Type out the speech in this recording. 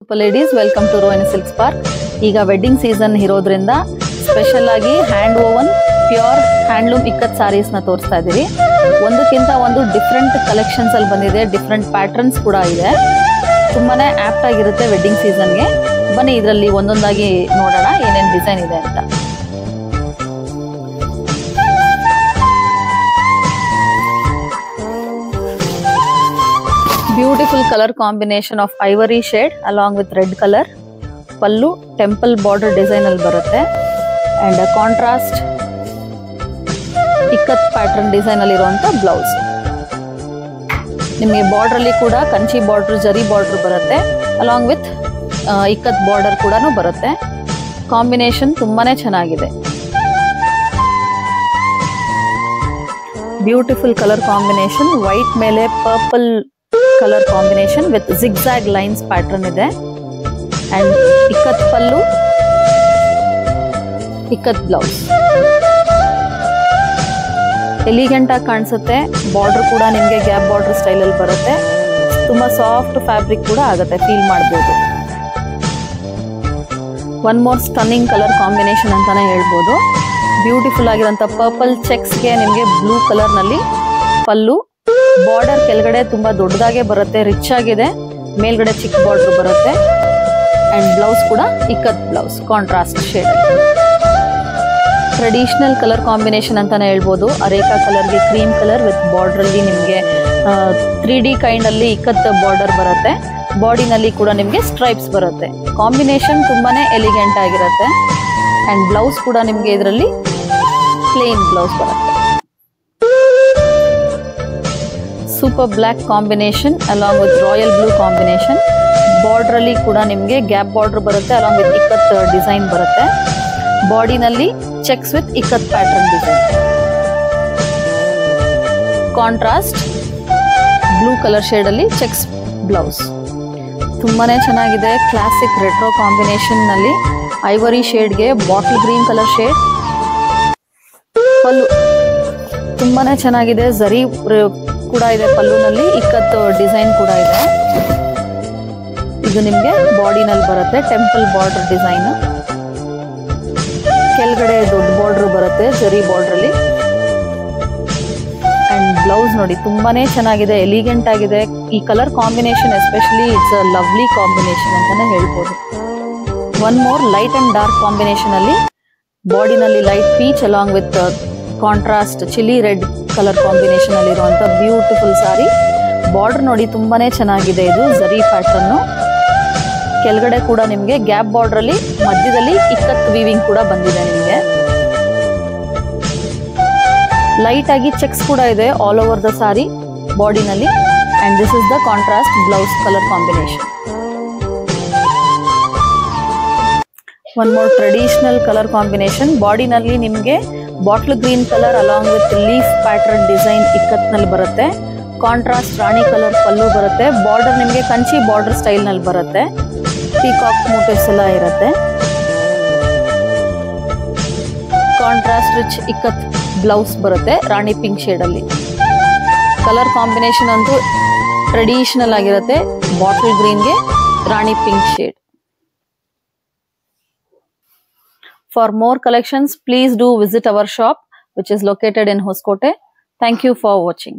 Ladies, welcome to Rohini Silk Spark. ಈಗ wedding season ಇರೋದ್ರಿಂದ special ಆಗಿ hand woven pure handloom ikat saris ನ ತೋರಿಸ್ತಾ ಇದೀವಿ. ಒಂದಕ್ಕಿಂತ ಒಂದು ಡಿಫರೆಂಟ್ ಕಲೆಕ್ಷನ್ಸ್ ಅಲ್ಲಿ ಬಂದಿದೆ, ಡಿಫರೆಂಟ್ ಪ್ಯಾಟರ್ನ್ಸ್ ಕೂಡ ಇದೆ. ತುಂಬಾನೇ ಆಪ್ಟ್ ಆಗಿರುತ್ತೆ ವೆಡ್ಡಿಂಗ್ ಸೀಸನ್ಗೆ. ಬನ್ನಿ ಇದರಲ್ಲಿ ಒಂದೊಂದಾಗಿ ನೋಡೋಣ ಏನೇನ್ ಡಿಸೈನ್ ಇದೆ ಅಂತ. Beautiful color combination of ivory shade along with red color. Pallu temple border design al barutte and a contrast ikat pattern design ali iruvanta blouse. Nimge border alli kuda kanchi border jari border barutte along with ikat border kuda nu barutte. Combination tumbane chenagide. Beautiful color combination, white mele purple color combination with zigzag lines pattern ide and ikat pallu, ikat blouse. Elegant ಆಗಿ ಕಾಣಿಸುತ್ತೆ. Border ಕೂಡ ನಿಮಗೆ gap border style ಅಲ್ಲಿ ಬರುತ್ತೆ. ತುಂಬಾ soft fabric ಕೂಡ ಆಗುತ್ತೆ, feel ಮಾಡಬಹುದು. One more stunning colour combination ಅಂತಾನೆ ಹೇಳ್ಬೋದು. ಬ್ಯೂಟಿಫುಲ್ ಆಗಿರುವಂತ ಪರ್ಪಲ್ ಚೆಕ್ಸ್ ಗೆ ನಿಮಗೆ ಬ್ಲೂ ಕಲರ್ ನಲ್ಲಿ ಪಲ್ಲು. ಬಾರ್ಡರ್ ಕೆಳಗಡೆ ತುಂಬಾ ದೊಡ್ಡದಾಗೆ ಬರುತ್ತೆ, ರಿಚ್ ಆಗಿದೆ. ಮೇಲ್ಗಡೆ ಚಿಕ್ಕ ಬಾರ್ಡರ್ ಬರುತ್ತೆ ಅಂಡ್ ಬ್ಲೌಸ್ ಕೂಡ ikkat blouse, contrast shade. Traditional colour combination ಅಂತಾನೆ ಹೇಳ್ಬೋದು. ಅರೇಕಾ ಕಲರ್ಗೆ ಕ್ರೀಮ್ ಕಲರ್ ವಿತ್ ಬಾರ್ಡರ್ ಅಲ್ಲಿ ನಿಮಗೆ 3D ಕೈಂಡ್ ಅಲ್ಲಿ ಇಕ್ಕತ್ ಬಾರ್ಡರ್ ಬರುತ್ತೆ. ಬಾಡಿನಲ್ಲಿ ಕೂಡ ನಿಮಗೆ ಸ್ಟ್ರೈಪ್ಸ್ ಬರುತ್ತೆ. ಕಾಂಬಿನೇಷನ್ ತುಂಬಾನೇ ಎಲಿಗೆಂಟ್ ಆಗಿರುತ್ತೆ ಅಂಡ್ ಬ್ಲೌಸ್ ಕೂಡ ನಿಮಗೆ ಇದರಲ್ಲಿ ಪ್ಲೇನ್ ಬ್ಲೌಸ್ ಬರುತ್ತೆ. Super black combination along with royal blue combination. Border alli kuda nimge gap border barutte along with ikat design barutte. Body nalli checks with ikat pattern design. Contrast blue color shade alli checks blouse. Tumbane chenagide. Classic retro combination nalli ivory shade ge bottle green color shade. Pallu tumbane chenagide. Zari ಕೂಡ ಇದೆ ಪಲ್ಲುನಲ್ಲಿ, ಇಕ್ಕತ್ತು design ಕೂಡ ಇದೆ. ಇದು ನಿಮಗೆ ಬಾಡಿನಲ್ಲಿ ಬರುತ್ತೆ, temple border design. ಕೆಳಗಡೆ ದೊಡ್ಡ border ಬರುತ್ತೆ ಜರಿ ಬಾರ್ಡರ್ ಅಲ್ಲಿ. ಅಂಡ್ ಬ್ಲೌಸ್ ನೋಡಿ ತುಂಬಾನೇ ಚೆನ್ನಾಗಿದೆ, ಎಲಿಗೆಂಟ್ ಆಗಿದೆ. ಈ colour combination especially it's a lovely combination ಅಂತಾನೆ ಹೇಳ್ಬೋದು. One more light and dark combination ಅಲ್ಲಿ ಬಾಡಿನಲ್ಲಿ light peach along with contrast chilli red colour combination ಅಲ್ಲಿ ಇರುವಂತ ಬ್ಯೂಟಿಫುಲ್ ಸಾರಿ. ಬಾರ್ಡರ್ ನೋಡಿ ತುಂಬಾನೇ ಚೆನ್ನಾಗಿದೆ. ಇದು ಜರಿ ಪ್ಯಾಟರ್ನ್. ಕೆಳಗಡೆ ಕೂಡ ನಿಮಗೆ ಗ್ಯಾಪ್ ಬಾರ್ಡರ್ ಅಲ್ಲಿ ಮಧ್ಯದಲ್ಲಿ ಇಕ್ಕತ್ ವೀವಿಂಗ್ ಕೂಡ ಬಂದಿದೆ. ನಿಮಗೆ ಲೈಟ್ ಆಗಿ ಚೆಕ್ಸ್ ಕೂಡ ಇದೆ ಆಲ್ ಓವರ್ ದ ಸಾರಿ ಬಾಡಿನಲ್ಲಿ. And this is the contrast blouse colour combination. One more traditional colour combination. ಬಾಡಿನಲ್ಲಿ ನಿಮಗೆ bottle green colour along with leaf pattern design ikkat ನಲ್ಲಿ ಬರುತ್ತೆ. ಕಾಂಟ್ರಾಸ್ಟ್ ರಾಣಿ ಕಲರ್ ಪಲ್ಲು ಬರುತ್ತೆ. ಬಾರ್ಡರ್ ನಿಮಗೆ ಕಂಚಿ ಬಾರ್ಡರ್ ಸ್ಟೈಲ್ ನಲ್ಲಿ ಬರುತ್ತೆ. ಪೀಕಾಕ್ ಮೋಟಿವ್ಸ್ ಎಲ್ಲ ಇರುತ್ತೆ. ಕಾಂಟ್ರಾಸ್ಟ್ ರಿಚ್ ಇಕ್ಕತ್ ಬ್ಲೌಸ್ ಬರುತ್ತೆ ರಾಣಿ ಪಿಂಕ್ ಶೇಡ್ ಅಲ್ಲಿ. ಕಲರ್ ಕಾಂಬಿನೇಷನ್ ಅಂತೂ ಟ್ರೆಡಿಷನಲ್ ಆಗಿರುತ್ತೆ. ಬಾಟಲ್ ಗ್ರೀನ್ಗೆ rani pink shade. For more collections, please do visit our shop, which is located in Hoskote. Thank you for watching.